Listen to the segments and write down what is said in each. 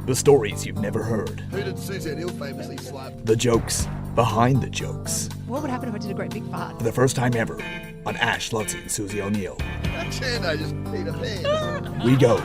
The stories you've never heard. Who did Suse and famously slap? The jokes behind the jokes. What would happen if I did a great big fart? For the first time ever on Ash, Lachie, and Susie O'Neill. I just peed a pants. We go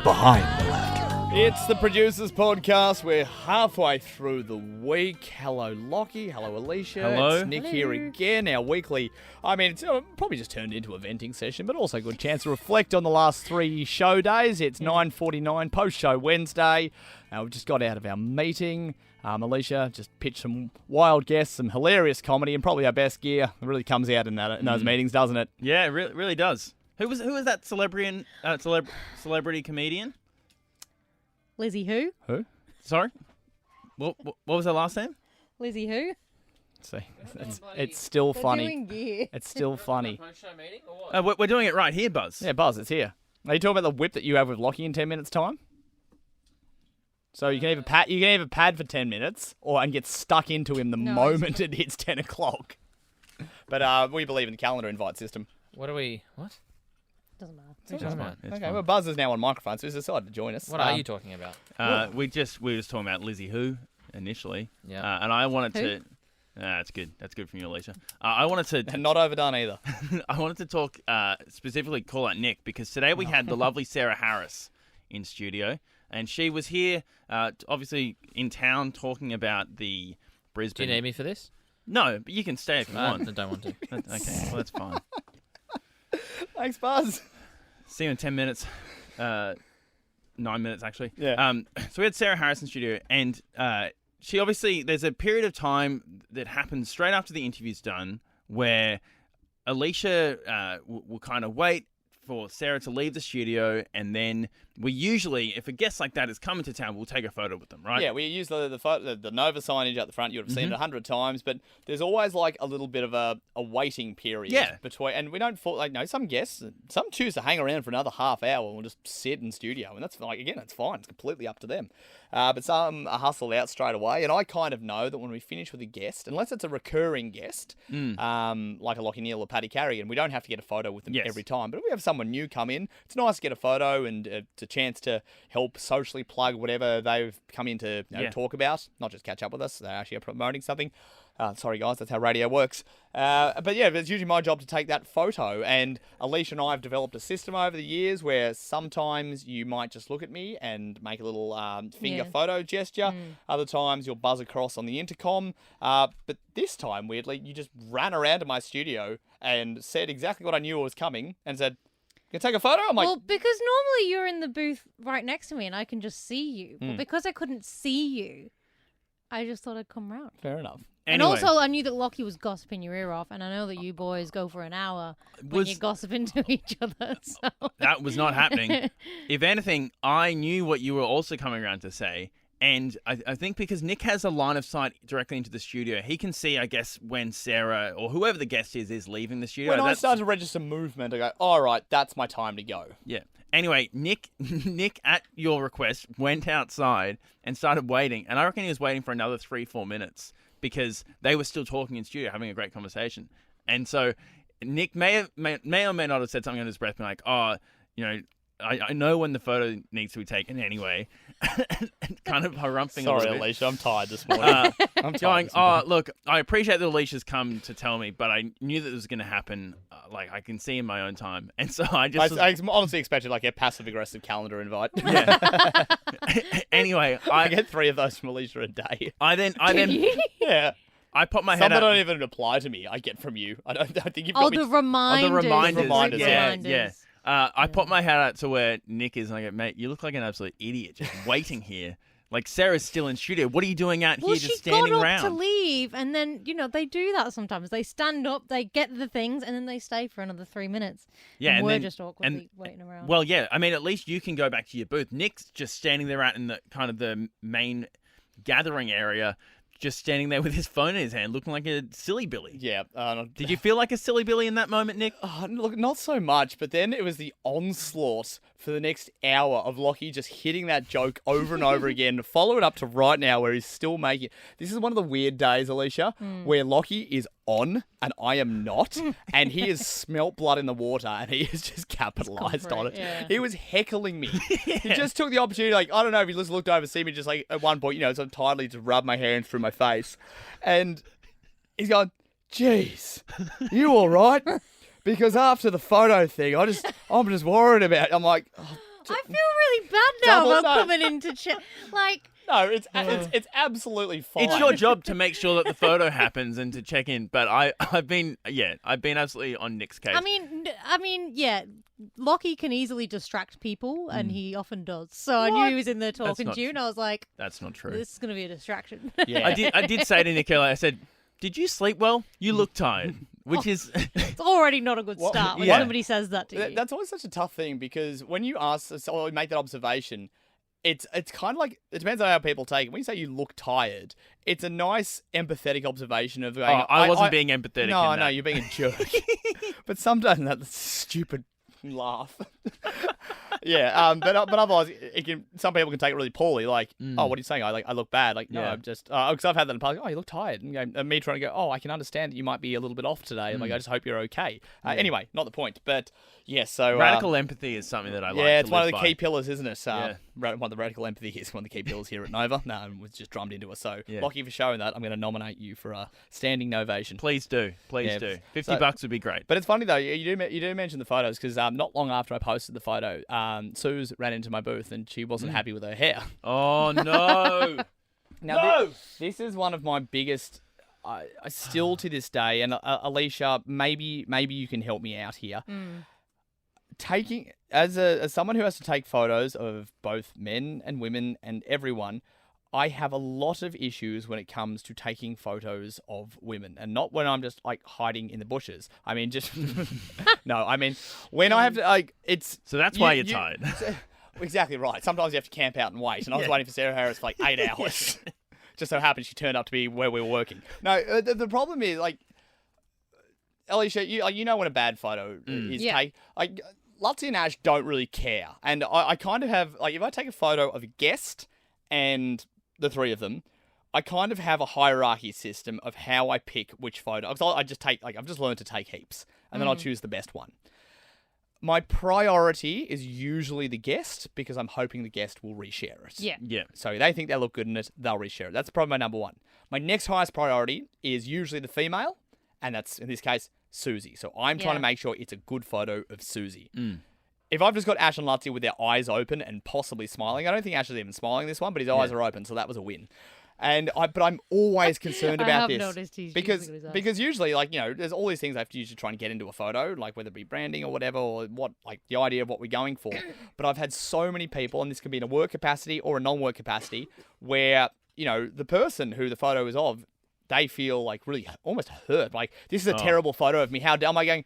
behind the laughter. It's the Producers Podcast. We're halfway through the week. Hello, Lachie. Hello, Alicia. Hello. It's Nick here again. Our weekly, it's probably just turned into a venting session, but also a good chance to reflect on the last 3 show days. It's 9:49, post-show Wednesday. We've just got out of our meeting. Alicia just pitched some wild guests, some hilarious comedy, and probably our best gear. It really comes out in those meetings, doesn't it? Yeah, it really does. Who was that celebrity comedian? Lizzie who? Who? Sorry? What was her last name? Lizzie who? See, it's still funny. Doing gear. It's still funny. We're doing it right here, Buzz. Yeah, Buzz, it's here. Are you talking about the whip that you have with Lachie in 10 minutes' time? So you can either pad for 10 minutes and get stuck into him the moment it hits 10 o'clock. But we believe in the calendar invite system. What? Doesn't matter. Okay, well, Buzz is now on microphone, so he's decided to join us. What are you talking about? We were just talking about Lizzie Who initially. Yeah. And I wanted to. That's good. That's good from you, Alicia. I wanted to. And not overdone either. I wanted to talk specifically call out Nick because today we had the lovely Sarah Harris in studio, and she was here, obviously in town, talking about the Brisbane. Do you need me for this? No, but you can stay if you want. I don't want to. Okay, well that's fine. Thanks, Buzz. See you in 10 minutes. 9 minutes, actually. Yeah. So we had Sarah Harris in studio, and she obviously, there's a period of time that happens straight after the interview's done where Alicia will kind of wait for Sarah to leave the studio, and then we usually, if a guest like that is coming to town, we'll take a photo with them, right? Yeah, we use the Nova signage out the front. You'd have seen it 100 times, but there's always like a little bit of a waiting period between, and we don't some guests, some choose to hang around for another half hour and we'll just sit in studio, and that's it's fine. It's completely up to them. But some are hustled out straight away, and I kind of know that when we finish with a guest, unless it's a recurring guest, like a Lachie Neal or Paddy Carrigan, we don't have to get a photo with them every time. But if we have someone new come in, it's nice to get a photo, and it's a chance to help socially plug whatever they've come in to talk about, not just catch up with us. They actually are promoting something. Sorry, guys, that's how radio works. But yeah, it's usually my job to take that photo. And Alicia and I have developed a system over the years where sometimes you might just look at me and make a little finger photo gesture. Other times you'll buzz across on the intercom. But this time, weirdly, you just ran around to my studio and said exactly what I knew was coming and said, "Can I take a photo?" I'm like, well, because normally you're in the booth right next to me and I can just see you. But because I couldn't see you, I just thought I'd come round. fair enough. And Anyway, also, I knew that Lachie was gossiping your ear off, and I know that you boys go for an hour when you're gossiping to each other. So. that was not happening. If anything, I knew what you were also coming around to say. And I think because Nick has a line of sight directly into the studio, he can see, I guess, when Sarah or whoever the guest is leaving the studio. When I start to register movement, I go, all right, that's my time to go. Yeah. Anyway, Nick, at your request, went outside and started waiting. And I reckon he was waiting for another 3-4 minutes because they were still talking in studio, having a great conversation. And so Nick may or may not have said something under his breath, being like, I know when the photo needs to be taken anyway. Kind of harumping a little bit. Alicia, I'm tired this morning. I'm going, look, I appreciate that Alicia's come to tell me, but I knew that it was going to happen. I can see in my own time. And so I just... I honestly expected like a passive-aggressive calendar invite. Yeah. Anyway, I get 3 of those from Alicia a day. I then Yeah. I pop my Some head that out. don't even apply to me, I get from you. I don't think you've got Oh, me... the reminders. Oh, the reminders. Yeah. I pop my head out to where Nick is, and I go, mate, you look like an absolute idiot just waiting here. Like, Sarah's still in studio. What are you doing out here just standing she got around? up to leave, and then, they do that sometimes. They stand up, they get the things, and then they stay for another 3 minutes. Yeah, and we're then, just awkwardly waiting around. Well, yeah, I mean, at least you can go back to your booth. Nick's just standing there out in the kind of the main gathering area, just standing there with his phone in his hand, looking like a silly Billy. Yeah. Did you feel like a silly Billy in that moment, Nick? Oh, look, not so much, but then it was the onslaught for the next hour of Lachie just hitting that joke over and over again. Follow it up to right now where he's still making it. This is one of the weird days, Alicia, where Lachie is on and I am not, and he has smelt blood in the water and he has just capitalized on it. Yeah. He was heckling me. He just took the opportunity, like, I don't know if he just looked over, see me just like at one point, sort of tidily just rub my hands through my face. And he's going, "Jeez, you all right?" Because after the photo thing, I'm just worried about it. I'm like, oh, I feel really bad now Double about no. coming into chat. Like, no, it's absolutely fine. It's your job to make sure that the photo happens and to check in. But I've been absolutely on Nick's case. I mean, yeah. Lachie can easily distract people, and he often does. So I knew he was in there talking not to you, and I was like, that's not true. this is going to be a distraction. Yeah. I did say to Nick earlier, I said, "Did you sleep well? You look tired," which is It's already not a good start when yeah. somebody says that to you. That's always such a tough thing because when you ask or make that observation, it's kind of like it depends on how people take it. When you say you look tired, it's a nice empathetic observation of going, I wasn't being empathetic. No, in no, that. you're being a jerk. But sometimes that's stupid laugh. Yeah, but otherwise, some people can take it really poorly. Like, "Oh, what are you saying? I look bad." Like, no, Yeah. I'm just because I've had that in the past. "Oh, you look tired," and me trying to go, "Oh, I can understand that you might be a little bit off today." Like, I just hope you're okay. Anyway, not the point, but yeah. So Radical empathy is something that I like. yeah, to it's one of live the by. key pillars, isn't it? Yeah. One of the radical empathy is one of the key pillars here at Nova. No, it was just drummed into us. So, Yeah. Lachie, for showing that, I'm going to nominate you for a standing novation. Please do. Yeah, do. so- $50 would be great. But it's funny though, you do mention the photos because not long after I posted the photo, Suse ran into my booth and she wasn't happy with her hair. Oh no! Now, this is one of my biggest. I still to this day, and Alicia, maybe you can help me out here. Taking as someone who has to take photos of both men and women and everyone, I have a lot of issues when it comes to taking photos of women, and not when I'm just like hiding in the bushes. I mean, just no. I mean, when I have to like, it's So that's why you're tired. Exactly right. Sometimes you have to camp out and wait, and I was waiting for Sarah Harris for like 8 hours. Just so happened she turned up to be where we were working. No, the problem is like, Alicia, you know when a bad photo is Yeah. taken. Like, Lutzi and Ash don't really care, and I kind of have like if I take a photo of a guest and the three of them, I kind of have a hierarchy system of how I pick which photo. Because I just take I've just learned to take heaps, and then I'll choose the best one. My priority is usually the guest because I'm hoping the guest will reshare it. Yeah. Yeah. So they think they look good in it, they'll reshare it. That's probably my number one. My next highest priority is usually the female, and that's, in this case, Susie. So I'm trying to make sure it's a good photo of Susie. If I've just got Ash and Lutzi with their eyes open and possibly smiling, I don't think Ash is even smiling this one, but his eyes are open, so that was a win. But I'm always concerned I about have this noticed he's because using his eyes. because usually there's all these things I have to use to try and get into a photo, like whether it be branding or whatever, or what like the idea of what we're going for. But I've had so many people, and this can be in a work capacity or a non-work capacity, where the person who the photo is of, they feel like really almost hurt. Like, this is a terrible photo of me. How am I going?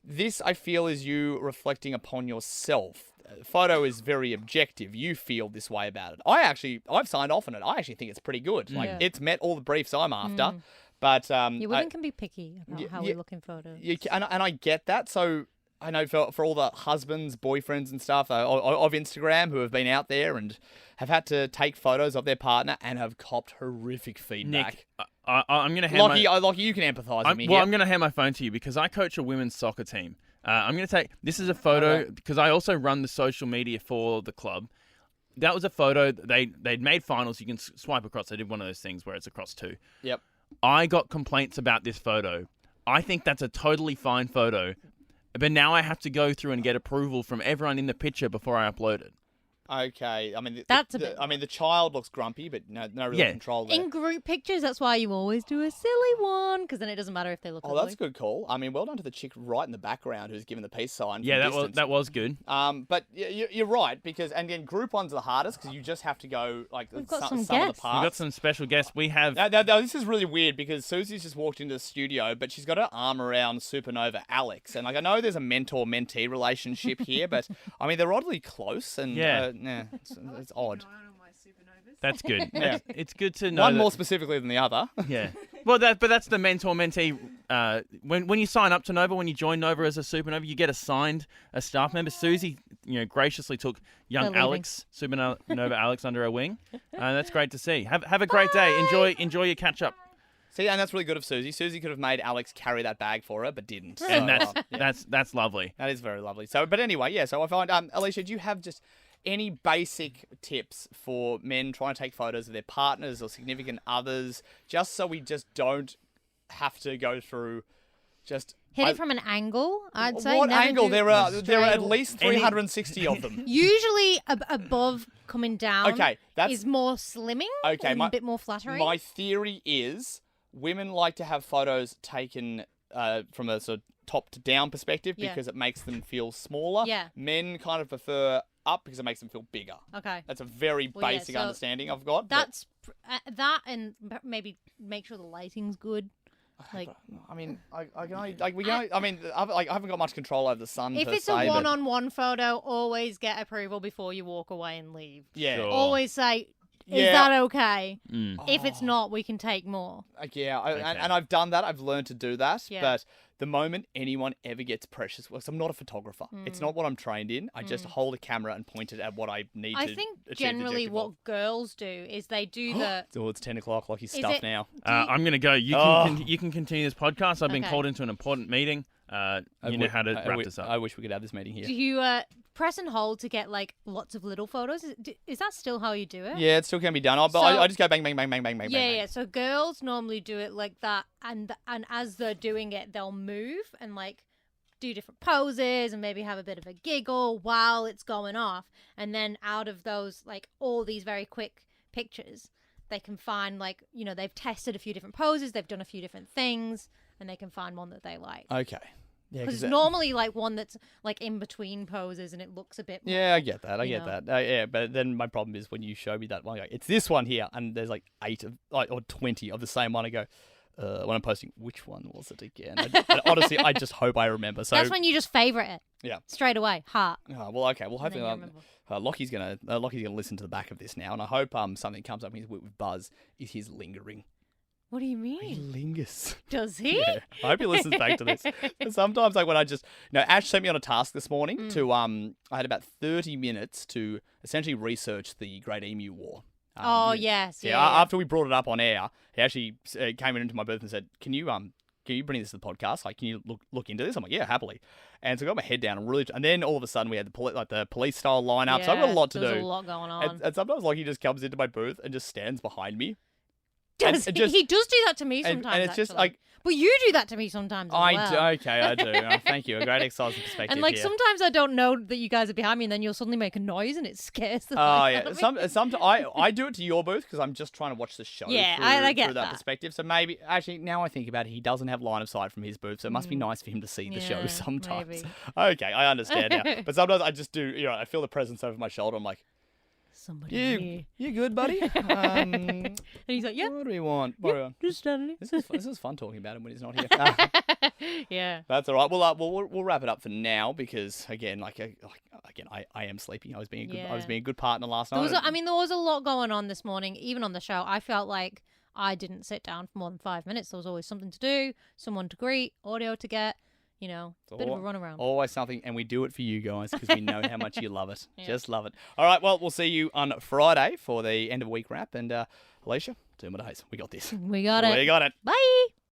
This, I feel, is you reflecting upon yourself. The photo is very objective. You feel this way about it. I've signed off on it. I actually think it's pretty good. Like, it's met all the briefs I'm after. But Women can be picky about how we look in photos. and I get that. So I know for all the husbands, boyfriends and stuff of Instagram who have been out there and have had to take photos of their partner and have copped horrific feedback. Nick, I'm going to hand Lachie, you can empathise with me Well, here. I'm going to hand my phone to you because I coach a women's soccer team. I'm going to take... This is a photo because I also run the social media for the club. That was a photo. They'd made finals. You can swipe across. I did one of those things where it's across two. Yep. I got complaints about this photo. I think that's a totally fine photo. But now I have to go through and get approval from everyone in the picture before I upload it. Okay, I mean, That's a bit the child looks grumpy, but no real control there. In group pictures, that's why you always do a silly one, because then it doesn't matter if they look Oh, ugly. that's a good call. I mean, well done to the chick right in the background who's given the peace sign. Yeah, from that was good. But you're right because, and again, group ones are the hardest because you just have to go like We've got some some of the guests. parts. We've got some special guests. We have... Now, this is really weird because Susie's just walked into the studio, but she's got her arm around Supernova Alex, and like I know there's a mentor-mentee relationship here, but I mean they're oddly close, and Yeah. nah, it's odd. That's good. Yeah. It's good to know. One that- more specifically than the other. Yeah. Well, that's the mentor-mentee. When you sign up to Nova, when you join Nova as a Supernova, you get assigned a staff member. Susie, graciously took young They're leaving. Alex, Supernova Alex, under her wing. That's great to see. Have a great day. Enjoy your catch up. See, and that's really good of Susie. Susie could have made Alex carry that bag for her, but didn't. And So, that's lovely. that is very lovely. So, but anyway, yeah. So I find, Alicia, do you have just any basic tips for men trying to take photos of their partners or significant others, just so we just don't have to go through just Hit it from an angle, I'd say. what Never angle? do There are straight at or- least 360 of them. Usually above coming down Okay, that's is more slimming okay. and a bit more flattering. My theory is women like to have photos taken from a sort of top to down perspective Yeah. because it makes them feel smaller. Yeah. Men kind of prefer up because it makes them feel bigger. Okay. That's a very Well, yeah, basic so understanding I've got. but- That's that, and maybe make sure the lighting's good. Like, I mean, I can only like we can. Only, I mean, I haven't got much control over the sun. if per it's se, a but- one-on-one photo, always get approval before you walk away and leave. yeah, Sure. Always say, "Is Yeah. that okay?" Mm. If it's not, we can take more. yeah, Okay. and I've done that. I've learned to do that. Yeah. But the moment anyone ever gets precious, well, 'cause I'm not a photographer. Mm. It's not what I'm trained in. I just hold a camera and point it at what I need to I think achieve the generally objective what of. girls do is they do the. Oh, it's 10 o'clock. Like he's Is stuffed it- now. I'm going to go. You Oh. can you can continue this podcast. I've been Okay. called into an important meeting. You know how to wrap this up. I wish we could have this meeting here. Do you press and hold to get like lots of little photos? Is that still how you do it? Yeah, it still can be done. But So- I just go bang, bang, bang, bang, bang, bang, Yeah, bang. yeah. So girls normally do it like that, and as they're doing it, they'll move and like do different poses and maybe have a bit of a giggle while it's going off, and then out of those like all these very quick pictures, they can find like they've tested a few different poses, they've done a few different things, and they can find one that they like. Okay. Yeah, Because 'cause it's normally like one that's like in between poses and it looks a bit. More, Yeah, I get that. I you get know. that. Yeah, but then my problem is when you show me that one, I go, it's this one here, and there's like 8 of or 20 of the same one. I go, when I'm posting, which one was it again? And honestly, I just hope I remember. So That's when you just favorite it. Yeah. Straight away, heart. oh, well, okay. Well, And then hopefully, you remember. Lockie's gonna listen to the back of this now, and I hope something comes up in his wit with Buzz. Is his lingering? What do you He mean? lingers. Does he? Yeah, I hope he listens back to this. Sometimes, like when I just, Ash sent me on a task this morning to, I had about 30 minutes to essentially research the Great Emu War. Oh, yes. Yeah, Yeah. after we brought it up on air, he actually came into my booth and said, "Can you bring this to the podcast? Like, can you look into this?" I'm like, "Yeah, happily." And so I got my head down and then all of a sudden we had the police style lineup. So I've got a lot to There's do. a lot going on. And sometimes Lockie just comes into my booth and just stands behind me. Does and he? just- He does do that to me and sometimes. it's just actually. like But you do that to me sometimes as well. Okay, I do. Oh, thank you. A great exercise in perspective. And like here. sometimes I don't know that you guys are behind me, and then you'll suddenly make a noise, and it scares the Oh life yeah, out of me. sometimes I do it to your booth because I'm just trying to watch the show. Yeah, through, I get through that that. perspective. So maybe actually now I think about it, he doesn't have line of sight from his booth, so it must be nice for him to see the show Yeah, sometimes. maybe. Okay, I understand now. But sometimes I just do. I feel the presence over my shoulder. I'm like, Somebody here. you good, buddy? And he's like, yeah, What do we want? What do we want? just standing This is fun talking about him when he's not here. here. Yeah. That's all right. We'll wrap it up for now because again, I am sleepy. I was being a good partner last There night. was a lot going on this morning, even on the show. I felt like I didn't sit down for more than 5 minutes. There was always something to do, someone to greet, audio to get, bit of a runaround. Always something, and we do it for you guys because we know how much you love it. Yeah. Just love it. All right, well, we'll see you on Friday for the end of week wrap. And Alicia, 2 more days. We got this. We got it. We got it. Bye.